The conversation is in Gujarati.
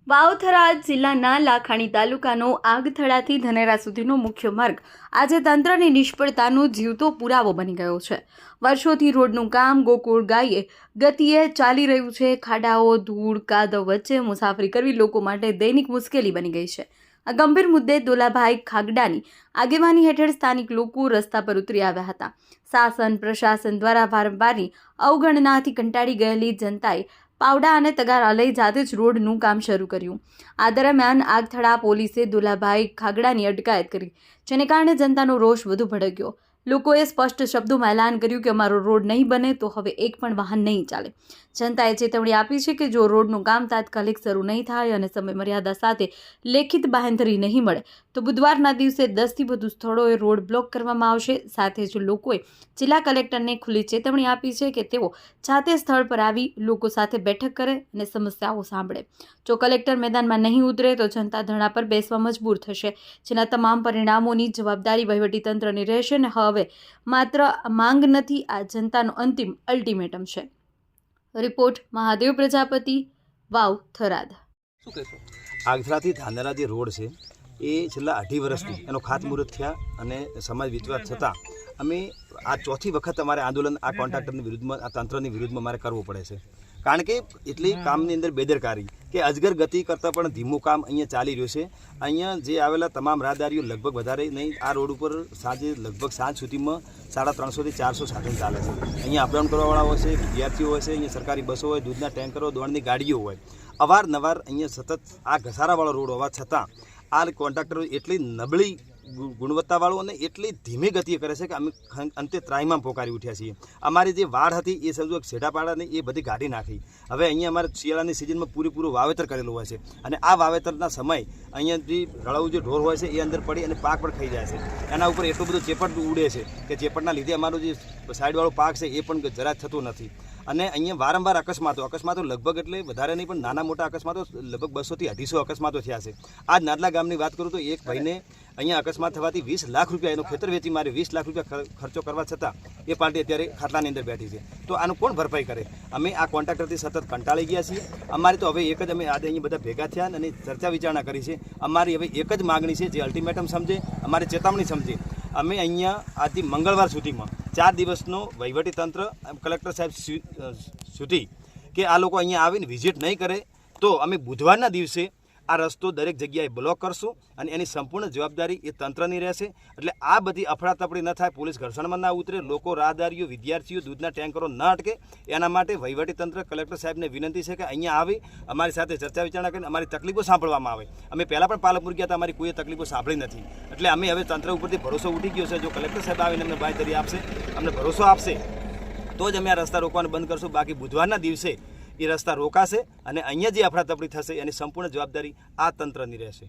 વાવથરા જિલ્લાના લાખાણી તાલુકાનો આગથડાથી ધનેરા સુધીનો મુખ્ય માર્ગ આજે તંત્રની નિષ્ફળતાનો જીવતો પુરાવો બની ગયો છે। વર્ષોથી રોડનું કામ ગોકુળ ગાયે ગતિએ ચાલી રહ્યું છે। ખાડાઓ, ધૂળ, કાદવ વચ્ચે મુસાફરી કરવી લોકો માટે દૈનિક મુશ્કેલી બની ગઈ છે। આ ગંભીર મુદ્દે દોલાભાઈ ખાગડાની આગેવાની હેઠળ સ્થાનિક લોકો રસ્તા પર ઉતરી આવ્યા હતા। શાસન પ્રશાસન દ્વારા વારંવારની અવગણનાથી કંટાળી ગયેલી જનતાએ પાવડા અને તગારા લઈ જાતે જ રોડનું કામ શરૂ કર્યું। આ દરમિયાન આગથડા પોલીસે દોલાભાઈ ખાગડાની અટકાયત કરી, જેને કારણે જનતાનો રોષ વધુ ભડક્યો। લોકોએ સ્પષ્ટ શબ્દોમાં એલાન કર્યું કે અમારો રોડ નહીં બને તો હવે એક પણ વાહન નહીં ચાલે। જનતાએ ચેતવણી આપી છે કે જો રોડનું કામ તાત્કાલિક શરૂ નહીં થાય અને સમય મર્યાદા સાથે લેખિત બાંહેધરી નહીં મળે તો બુધવારના દિવસે 10થી વધુ સ્થળોએ રોડ બ્લોક કરવામાં આવશે। સાથે જ લોકોએ જિલ્લા કલેક્ટરને ખુલ્લી ચેતવણી આપી છે કે તેઓ જાતે સ્થળ પર આવી લોકો સાથે બેઠક કરે અને સમસ્યાઓ સાંભળે। જો કલેક્ટર મેદાનમાં નહીં ઉતરે તો જનતા ધરણા પર બેસવા મજબૂર થશે, જેના તમામ પરિણામોની જવાબદારી વહીવટીતંત્રની રહેશે અને હવે માત્ર માંગ નથી, આ જનતાનો અંતિમ અલ્ટિમેટમ છે। રિપોર્ટ મહાદેવ પ્રજાપતિ, વાવ થરાદ। આગથડાથી ધાનેરા જે રોડ છે એ છેલ્લા 2.5 વર્ષથી એનો ખાતમુહૂર્ત થયા અને સમાજ વિશ્વાસ છતાં અમે આ ચોથી વખત અમારે આંદોલન આ કોન્ટ્રાક્ટરની વિરુદ્ધમાં, આ તંત્રની વિરુદ્ધમાં અમારે કરવું પડે છે। કારણ કે એટલી કામની અંદર બેદરકારી કે અજગર ગતિ કરતાં પણ ધીમું કામ અહીંયા ચાલી રહ્યું છે। અહીંયા જે આવેલા તમામ રાહદારીઓ લગભગ વધારે નહીં, આ રોડ ઉપર સાંજે લગભગ સાંજ સુધીમાં 350 થી 400 સાધન ચાલે છે। અહીંયા અપડાઉન કરવાવાળા હોય છે, વિદ્યાર્થીઓ હોય છે, અહીંયા સરકારી બસો હોય, દૂધના ટેન્કરો, દોડની ગાડીઓ હોય। અવારનવાર અહીંયા સતત આ ઘસારાવાળો રોડ હોવા છતાં આ કોન્ટ્રાક્ટરો એટલી નબળી ગુણવત્તાવાળું અને એટલી ધીમી ગતિએ કરે છે કે અમે અંતે ત્રાહીમામ પોકારી ઉઠ્યા છીએ। અમારી જે વાડ હતી એ સમજો છેડાપાડાની એ બધી કાઢી નાખી। હવે અહીંયા અમારે શિયાળાની સિઝનમાં પૂરેપૂરું વાવેતર કરેલું હોય છે અને આ વાવેતરના સમય અહીંયા જે રળાવું જે ઢોર હોય છે એ અંદર પડી અને પાક પણ ખાઈ જાય છે। એના ઉપર એટલું બધું ચેપટ ઉડે છે કે ચેપટના લીધે અમારો જે સાઈડવાળો પાક છે એ પણ જરા થતો નથી। અને અહીંયા વારંવાર અકસ્માતો લગભગ એટલે વધારે નહીં પણ નાના મોટા અકસ્માતો લગભગ 200 થી 250 અકસ્માતો થયા છે। આજ નાદલા ગામની વાત કરું તો એક ભાઈને અહીંયા અકસ્માત થવાથી 20 લાખ રૂપિયા એનો ખેતર વેચી મારે 20 લાખ રૂપિયા ખર્ચો કરવા છતાં એ પાર્ટી અત્યારે ખાટલાની અંદર બેઠી છે। તો આનું કોણ ભરપાઈ કરે? અમે આ કોન્ટ્રાક્ટરથી સતત કંટાળી ગયા છીએ। અમારી તો હવે એક જ અમે આજે અહીંયા બધા ભેગા થયા અને ચર્ચા વિચારણા કરી છે। અમારી હવે એક જ માગણી છે, જે અલ્ટિમેટમ સમજે, અમારી ચેતવણી સમજે। અમે અહીંયા આજથી મંગળવાર સુધીમાં 4 દિવસનો વહીવટીતંત્ર કલેક્ટર સાહેબ સુધી કે આ લોકો અહીંયા આવીને વિઝિટ નહીં કરે તો અમે બુધવારના દિવસે આ રસ્તો દરેક જગ્યાએ બ્લોક કરશું અને એની સંપૂર્ણ જવાબદારી એ તંત્રની રહેશે। એટલે આ બધી અફડાતફડી ન થાય, પોલીસ ઘર્ષણમાં ના ઉતરે, લોકો, રાહદારીઓ, વિદ્યાર્થીઓ, દૂધના ટેન્કરો ન અટકે, એના માટે વહીવટીતંત્ર કલેક્ટર સાહેબને વિનંતી છે કે અહીંયા આવી અમારી સાથે ચર્ચા વિચારણા કરીને અમારી તકલીફો સાંભળવામાં આવે। અમે પહેલાં પણ પાલનપુર ગયા હતા, અમારી કોઈએ તકલીફો સાંભળી નથી। એટલે અમે હવે તંત્ર ઉપરથી ભરોસો ઉઠી ગયો છે। જો કલેક્ટર સાહેબ આવીને અમને બાંયધરી આપશે, અમને ભરોસો આપશે તો જ અમે આ રસ્તા રોકવાનું બંધ કરશું। બાકી બુધવારના દિવસે એ રસ્તા રોકાશે અને અહીંયા જે અફડાતફડી થશે એની સંપૂર્ણ જવાબદારી આ તંત્રની રહેશે।